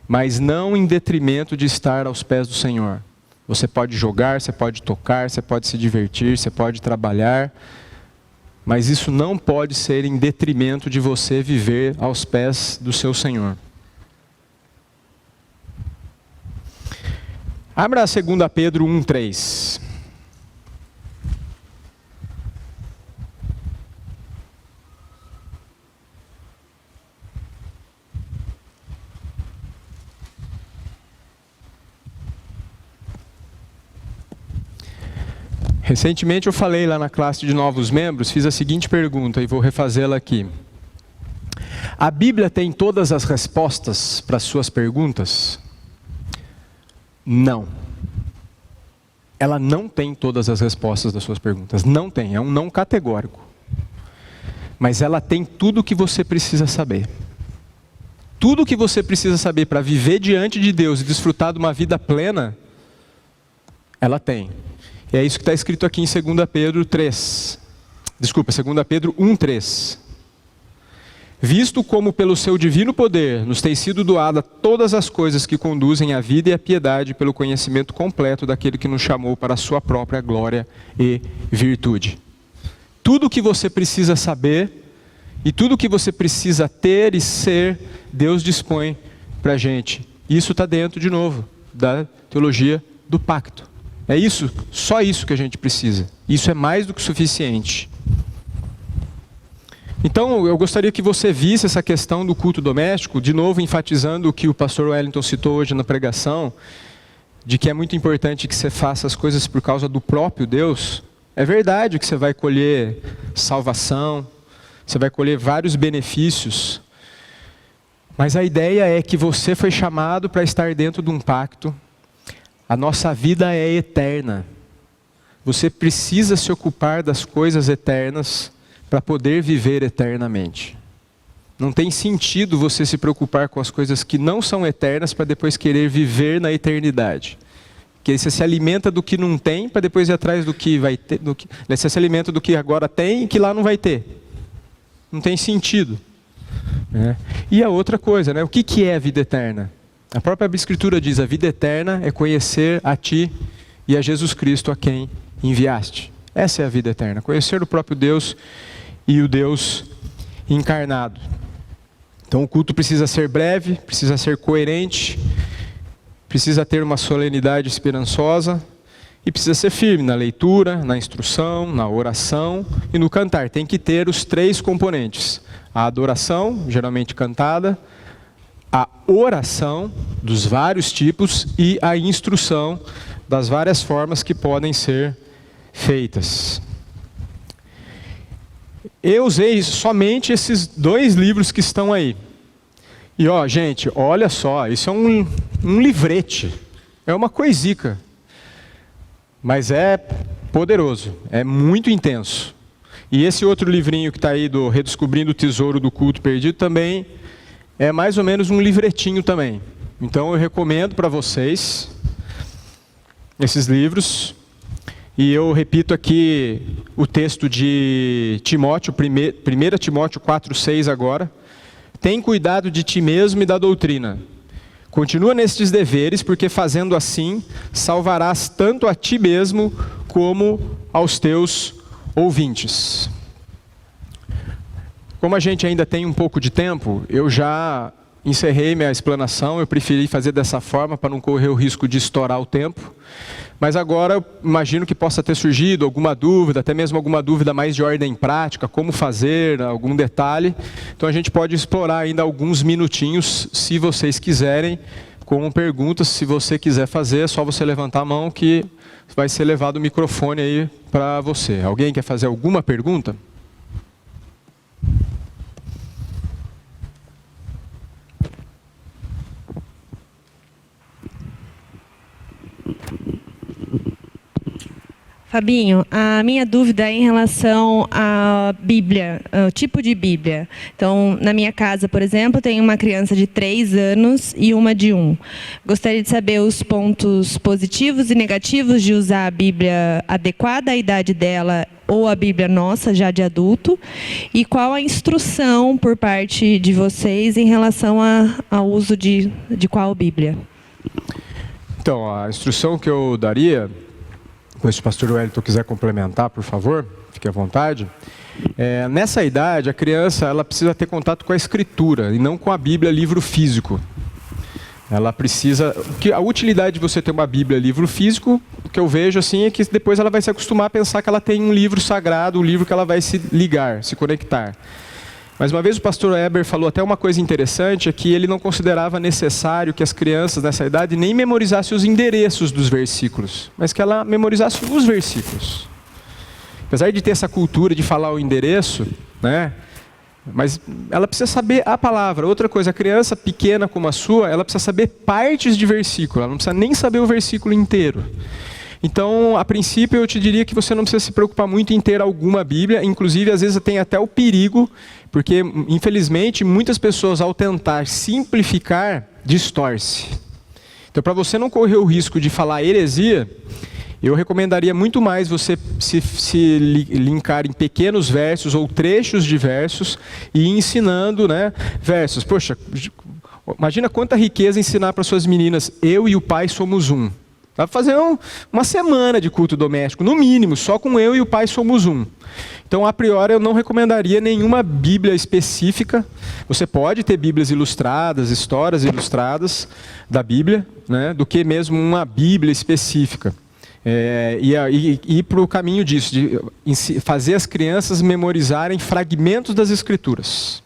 Mas não em detrimento de estar aos pés do Senhor. Você pode jogar, você pode tocar, você pode se divertir, você pode trabalhar. Mas isso não pode ser em detrimento de você viver aos pés do seu Senhor. Abra 2 Pedro 1:3. Recentemente eu falei lá na classe de novos membros, fiz a seguinte pergunta e vou refazê-la aqui. A Bíblia tem todas as respostas para as suas perguntas? Não. Ela não tem todas as respostas das suas perguntas. Não tem, é um não categórico. Mas ela tem tudo o que você precisa saber. Tudo o que você precisa saber para viver diante de Deus e desfrutar de uma vida plena, ela tem. E é isso que está escrito aqui em 2 Pedro 3. Desculpa, 2 Pedro 1:3. Visto como pelo seu divino poder nos tem sido doada todas as coisas que conduzem à vida e à piedade pelo conhecimento completo daquele que nos chamou para a sua própria glória e virtude. Tudo o que você precisa saber e tudo o que você precisa ter e ser, Deus dispõe para a gente. Isso está dentro, de novo, da teologia do pacto. É isso, só isso que a gente precisa. Isso é mais do que suficiente. Então, eu gostaria que você visse essa questão do culto doméstico, de novo enfatizando o que o pastor Wellington citou hoje na pregação, de que é muito importante que você faça as coisas por causa do próprio Deus. É verdade que você vai colher salvação, você vai colher vários benefícios, mas a ideia é que você foi chamado para estar dentro de um pacto. A nossa vida é eterna. Você precisa se ocupar das coisas eternas para poder viver eternamente. Não tem sentido você se preocupar com as coisas que não são eternas para depois querer viver na eternidade. Porque você se alimenta do que não tem para depois ir atrás do que vai ter. Você se alimenta do que agora tem e que lá não vai ter. Não tem sentido. Né? E a outra coisa, né? O que é a vida eterna? A própria Escritura diz, a vida eterna é conhecer a Ti e a Jesus Cristo a quem enviaste. Essa é a vida eterna, conhecer o próprio Deus e o Deus encarnado. Então o culto precisa ser breve, precisa ser coerente, precisa ter uma solenidade esperançosa e precisa ser firme na leitura, na instrução, na oração e no cantar. Tem que ter os 3 componentes. A adoração, geralmente cantada, a oração dos vários tipos e a instrução das várias formas que podem ser feitas. Eu usei somente esses 2 livros que estão aí. E gente, olha só, isso é um livrete, é uma coisica, mas é poderoso, é muito intenso. E esse outro livrinho que está aí, do Redescobrindo o Tesouro do Culto Perdido, também é mais ou menos um livretinho também. Então eu recomendo para vocês esses livros. E eu repito aqui o texto de Timóteo, 1 Timóteo 4:6 agora. Tem cuidado de ti mesmo e da doutrina. Continua nestes deveres, porque fazendo assim, salvarás tanto a ti mesmo como aos teus ouvintes. Como a gente ainda tem um pouco de tempo, eu já encerrei minha explanação, eu preferi fazer dessa forma para não correr o risco de estourar o tempo. Mas agora eu imagino que possa ter surgido alguma dúvida, até mesmo alguma dúvida mais de ordem prática, como fazer, algum detalhe. Então a gente pode explorar ainda alguns minutinhos, se vocês quiserem, com perguntas. Se você quiser fazer, é só você levantar a mão que vai ser levado o microfone aí para você. Alguém quer fazer alguma pergunta? Fabinho, a minha dúvida é em relação à Bíblia, ao tipo de Bíblia. Então, na minha casa, por exemplo, tem uma criança de 3 anos e uma de 1. Gostaria de saber os pontos positivos e negativos de usar a Bíblia adequada à idade dela ou a Bíblia nossa, já de adulto, e qual a instrução por parte de vocês em relação ao uso de qual Bíblia? Então, a instrução que eu daria, se o pastor Wellington quiser complementar, por favor, fique à vontade. Nessa idade, a criança ela precisa ter contato com a Escritura e não com a Bíblia, livro físico. Ela precisa... A utilidade de você ter uma Bíblia, livro físico, o que eu vejo assim é que depois ela vai se acostumar a pensar que ela tem um livro sagrado, um livro que ela vai se ligar, se conectar. Mas uma vez o pastor Eber falou até uma coisa interessante, é que ele não considerava necessário que as crianças nessa idade nem memorizassem os endereços dos versículos, mas que ela memorizasse os versículos. Apesar de ter essa cultura de falar o endereço, né? Mas ela precisa saber a palavra. Outra coisa, a criança pequena como a sua, ela precisa saber partes de versículo, ela não precisa nem saber o versículo inteiro. Então, a princípio, eu te diria que você não precisa se preocupar muito em ter alguma Bíblia. Inclusive, às vezes tem até o perigo, porque, infelizmente, muitas pessoas, ao tentar simplificar, distorce. Então, para você não correr o risco de falar heresia, eu recomendaria muito mais você se linkar em pequenos versos ou trechos de versos e ir ensinando, né, versos. Poxa, imagina quanta riqueza ensinar para suas meninas, eu e o pai somos um. Dá para fazer uma semana de culto doméstico, no mínimo, só com eu e o pai somos um. Então, a priori, eu não recomendaria nenhuma Bíblia específica. Você pode ter Bíblias ilustradas, histórias ilustradas da Bíblia, né, do que mesmo uma Bíblia específica. E ir para o caminho disso, de fazer as crianças memorizarem fragmentos das Escrituras.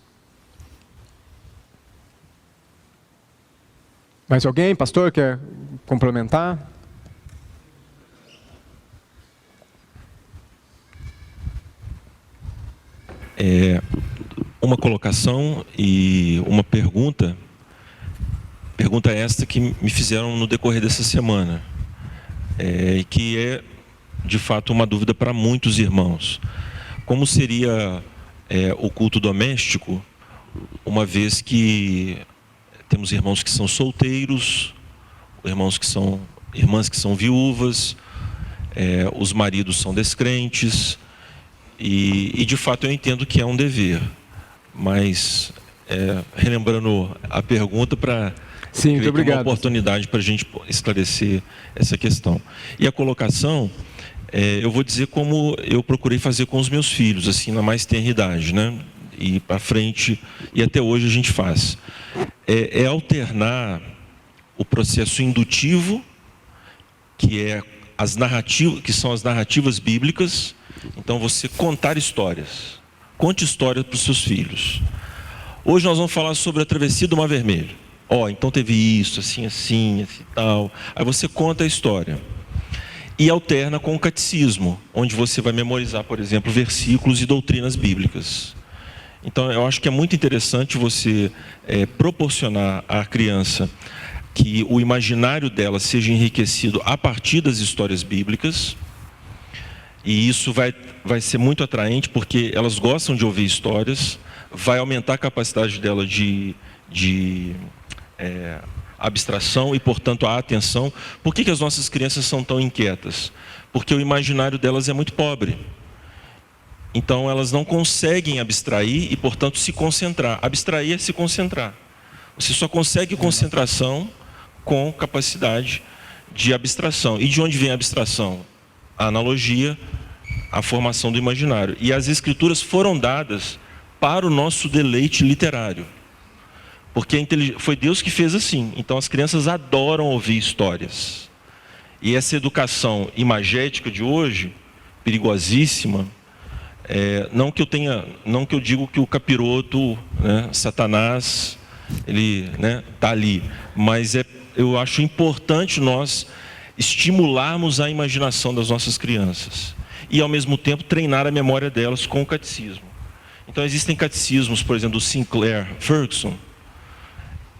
Mais alguém, pastor, quer complementar? Uma colocação e uma pergunta. Pergunta esta que me fizeram no decorrer dessa semana. Que é, de fato, uma dúvida para muitos irmãos. Como seria o culto doméstico, uma vez que temos irmãos que são solteiros, irmãs que são viúvas, os maridos são descrentes, e de fato eu entendo que é um dever, mas relembrando a pergunta para uma oportunidade para a gente esclarecer essa questão. E a colocação, eu vou dizer como eu procurei fazer com os meus filhos, assim, na mais tenra idade, né? E para frente, e até hoje a gente faz. Alternar o processo indutivo, que são as narrativas bíblicas. Então, você contar histórias. Conte histórias para os seus filhos. Hoje nós vamos falar sobre a travessia do Mar Vermelho. Então teve isso, assim e tal. Aí você conta a história. E alterna com o catecismo, onde você vai memorizar, por exemplo, versículos e doutrinas bíblicas. Então, eu acho que é muito interessante você proporcionar à criança que o imaginário dela seja enriquecido a partir das histórias bíblicas. E isso vai ser muito atraente, porque elas gostam de ouvir histórias, vai aumentar a capacidade dela de abstração e, portanto, a atenção. Por que as nossas crianças são tão inquietas? Porque o imaginário delas é muito pobre. Então, elas não conseguem abstrair e, portanto, se concentrar. Abstrair é se concentrar. Você só consegue concentração com capacidade de abstração. E de onde vem a abstração? A analogia, a formação do imaginário. E as escrituras foram dadas para o nosso deleite literário. Porque foi Deus que fez assim. Então as crianças adoram ouvir histórias. E essa educação imagética de hoje, perigosíssima, não que eu digo que o capiroto, né, Satanás, ele está ali, mas eu acho importante nós estimularmos a imaginação das nossas crianças e ao mesmo tempo treinar a memória delas com o catecismo. Então existem catecismos, por exemplo, do Sinclair Ferguson.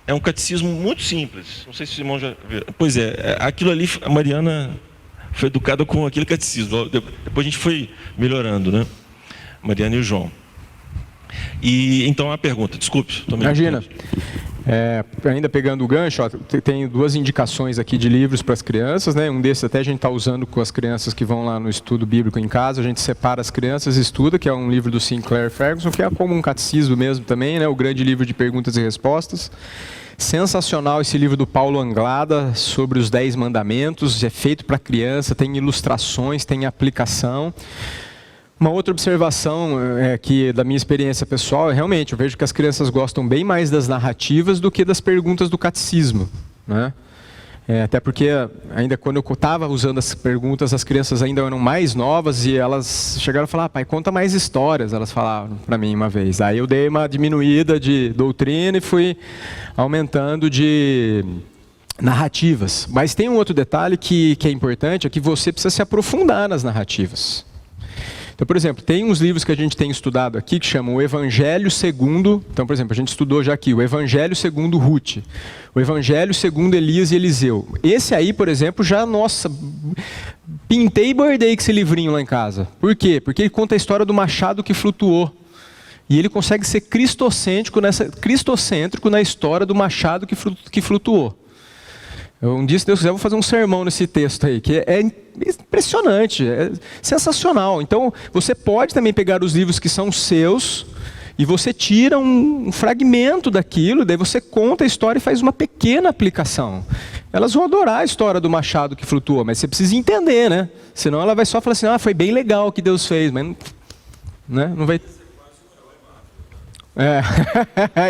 É um catecismo muito simples. Não sei se o irmão já viu. Pois é, aquilo ali, a Mariana foi educada com aquele catecismo. Depois a gente foi melhorando, né? Mariana e o João. E então a pergunta, desculpe. Imagina, ainda pegando o gancho, ó, tem 2 indicações aqui de livros para as crianças, né? Um desses até a gente está usando com as crianças que vão lá no estudo bíblico em casa. A gente separa as crianças e estuda, que é um livro do Sinclair Ferguson, que é como um catecismo mesmo também, né? O grande livro de perguntas e respostas. Sensacional esse livro do Paulo Anglada sobre os 10 mandamentos. É feito para criança, tem ilustrações, tem aplicação. Uma outra observação que da minha experiência pessoal, realmente eu vejo que as crianças gostam bem mais das narrativas do que das perguntas do catecismo, né? Até porque ainda quando eu estava usando as perguntas, as crianças ainda eram mais novas e elas chegaram a falar: pai, conta mais histórias, elas falaram para mim uma vez. Aí eu dei uma diminuída de doutrina e fui aumentando de narrativas. Mas tem um outro detalhe que é importante, é que você precisa se aprofundar nas narrativas. Então, por exemplo, tem uns livros que a gente tem estudado aqui que chamam o Evangelho segundo... Então, por exemplo, a gente estudou já aqui o Evangelho segundo Ruth, o Evangelho segundo Elias e Eliseu. Esse aí, por exemplo, já, nossa, pintei e bordei com esse livrinho lá em casa. Por quê? Porque ele conta a história do machado que flutuou. E ele consegue ser cristocêntrico na história do machado que flutuou. Um dia, se Deus quiser, eu vou fazer um sermão nesse texto aí, que é impressionante, é sensacional. Então, você pode também pegar os livros que são seus e você tira um fragmento daquilo, daí você conta a história e faz uma pequena aplicação. Elas vão adorar a história do machado que flutuou, mas você precisa entender, né? Senão ela vai só falar assim: foi bem legal o que Deus fez, mas não vai...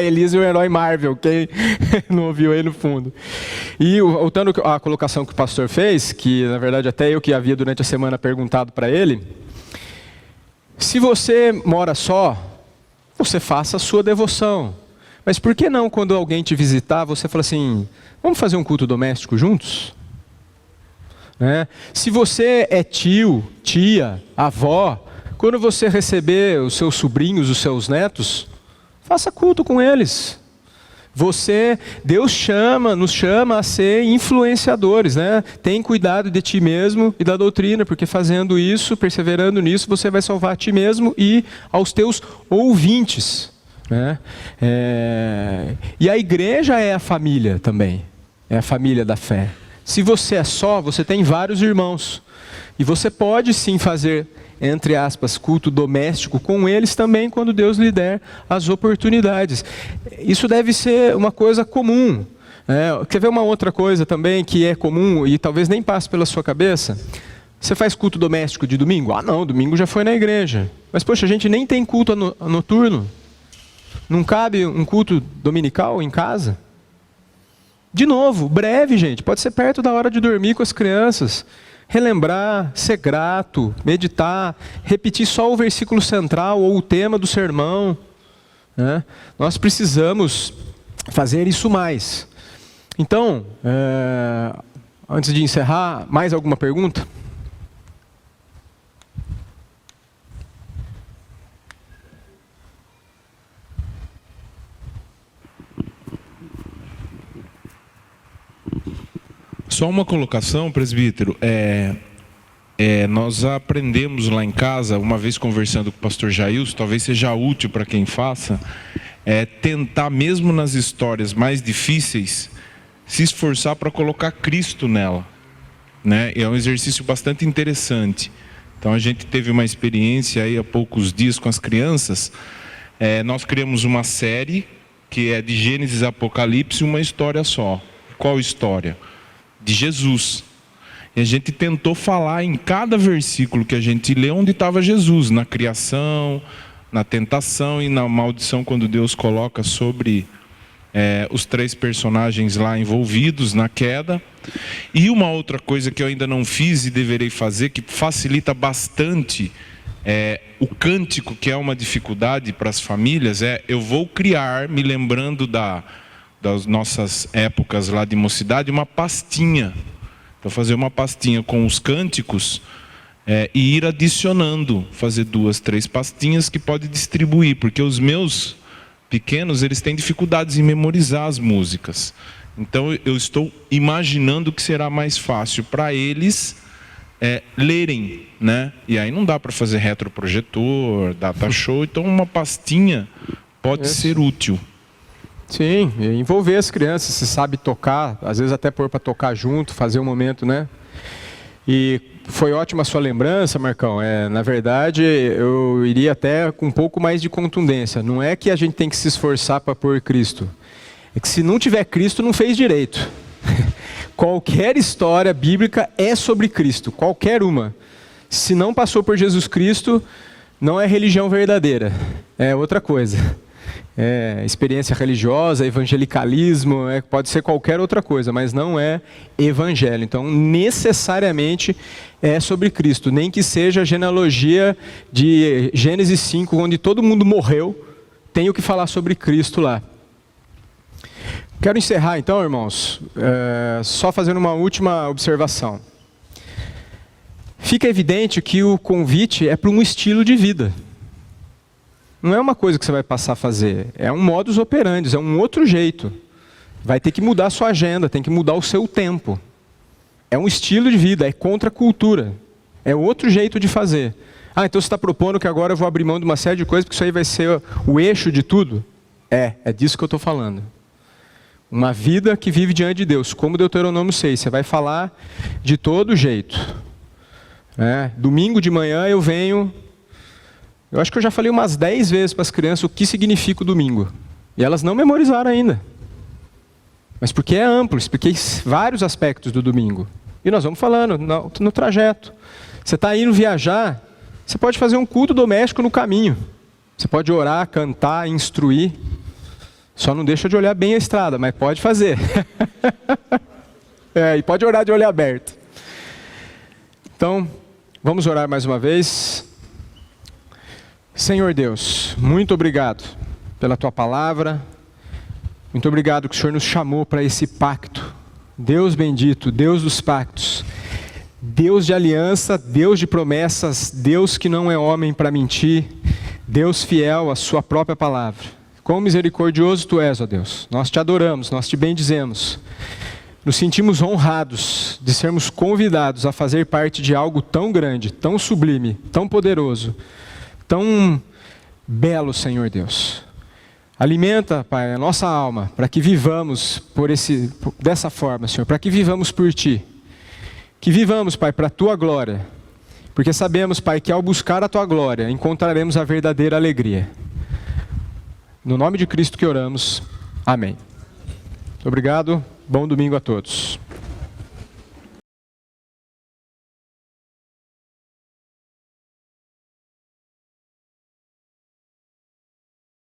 Elias e o herói Marvel, quem não ouviu aí no fundo. E voltando à colocação que o pastor fez, que na verdade até eu que havia durante a semana perguntado para ele: se você mora só, você faça a sua devoção. Mas por que não, quando alguém te visitar, você fala assim: vamos fazer um culto doméstico juntos? Se você é tio, tia, avó, quando você receber os seus sobrinhos, os seus netos, faça culto com eles. Deus nos chama a ser influenciadores, né? Tem cuidado de ti mesmo e da doutrina, porque fazendo isso, perseverando nisso, você vai salvar a ti mesmo e aos teus ouvintes, né? E a igreja é a família também, é a família da fé. Se você é só, você tem vários irmãos. E você pode sim fazer, entre aspas, culto doméstico com eles também, quando Deus lhe der as oportunidades. Isso deve ser uma coisa comum. Quer ver uma outra coisa também que é comum e talvez nem passe pela sua cabeça? Você faz culto doméstico de domingo? Ah não, domingo já foi na igreja. Mas poxa, a gente nem tem culto noturno. Não cabe um culto dominical em casa? De novo, breve, gente, pode ser perto da hora de dormir com as crianças. Relembrar, ser grato, meditar, repetir só o versículo central ou o tema do sermão, né? Nós precisamos fazer isso mais. Então, antes de encerrar, mais alguma pergunta? Só uma colocação, presbítero. Nós aprendemos lá em casa, uma vez conversando com o pastor Jailson, talvez seja útil para quem faça, tentar mesmo nas histórias mais difíceis, se esforçar para colocar Cristo nela, né? É um exercício bastante interessante. Então a gente teve uma experiência aí há poucos dias com as crianças. Nós criamos uma série que é de Gênesis a Apocalipse, uma história só. Qual história? De Jesus. E a gente tentou falar em cada versículo que a gente lê onde estava Jesus, na criação, na tentação e na maldição, quando Deus coloca sobre os 3 personagens lá envolvidos na queda. E uma outra coisa que eu ainda não fiz e deverei fazer, que facilita bastante o cântico, que é uma dificuldade para as famílias, eu vou criar, me lembrando das nossas épocas lá de mocidade, uma pastinha. Vou fazer uma pastinha com os cânticos e ir adicionando, fazer 2, 3 pastinhas que pode distribuir, porque os meus pequenos, eles têm dificuldades em memorizar as músicas. Então eu estou imaginando que será mais fácil para eles lerem, né? E aí não dá para fazer retroprojetor, data show, então uma pastinha pode ser útil. Sim, envolver as crianças, se sabe tocar, às vezes até pôr para tocar junto, fazer um momento, né? E foi ótima a sua lembrança, Marcão. Na verdade, eu iria até com um pouco mais de contundência. Não é que a gente tem que se esforçar para pôr Cristo. É que se não tiver Cristo, não fez direito. Qualquer história bíblica é sobre Cristo, qualquer uma. Se não passou por Jesus Cristo, não é religião verdadeira, é outra coisa. É experiência religiosa, evangelicalismo, pode ser qualquer outra coisa, mas não é evangelho. Então, necessariamente é sobre Cristo, nem que seja a genealogia de Gênesis 5, onde todo mundo morreu, tem o que falar sobre Cristo lá. Quero encerrar então, irmãos, só fazendo uma última observação. Fica evidente que o convite é para um estilo de vida. Não é uma coisa que você vai passar a fazer, é um modus operandi, é um outro jeito. Vai ter que mudar a sua agenda, tem que mudar o seu tempo. É um estilo de vida, é contra a cultura. É outro jeito de fazer. Então você está propondo que agora eu vou abrir mão de uma série de coisas, porque isso aí vai ser o eixo de tudo? É disso que eu estou falando. Uma vida que vive diante de Deus, como Deuteronômio 6, você vai falar de todo jeito. Domingo de manhã eu venho... Eu acho que eu já falei umas 10 vezes para as crianças o que significa o domingo. E elas não memorizaram ainda. Mas porque é amplo, expliquei vários aspectos do domingo. E nós vamos falando no trajeto. Você está indo viajar, você pode fazer um culto doméstico no caminho. Você pode orar, cantar, instruir. Só não deixa de olhar bem a estrada, mas pode fazer. E pode orar de olho aberto. Então, vamos orar mais uma vez. Senhor Deus, muito obrigado pela Tua palavra. Muito obrigado que o Senhor nos chamou para esse pacto. Deus bendito, Deus dos pactos. Deus de aliança, Deus de promessas, Deus que não é homem para mentir. Deus fiel à Sua própria palavra. Quão misericordioso Tu és, ó Deus. Nós Te adoramos, nós Te bendizemos. Nos sentimos honrados de sermos convidados a fazer parte de algo tão grande, tão sublime, tão poderoso, tão belo, Senhor Deus. Alimenta, Pai, a nossa alma, para que vivamos dessa forma, Senhor, para que vivamos por Ti. Que vivamos, Pai, para a Tua glória. Porque sabemos, Pai, que ao buscar a Tua glória, encontraremos a verdadeira alegria. No nome de Cristo que oramos. Amém. Obrigado. Bom domingo a todos.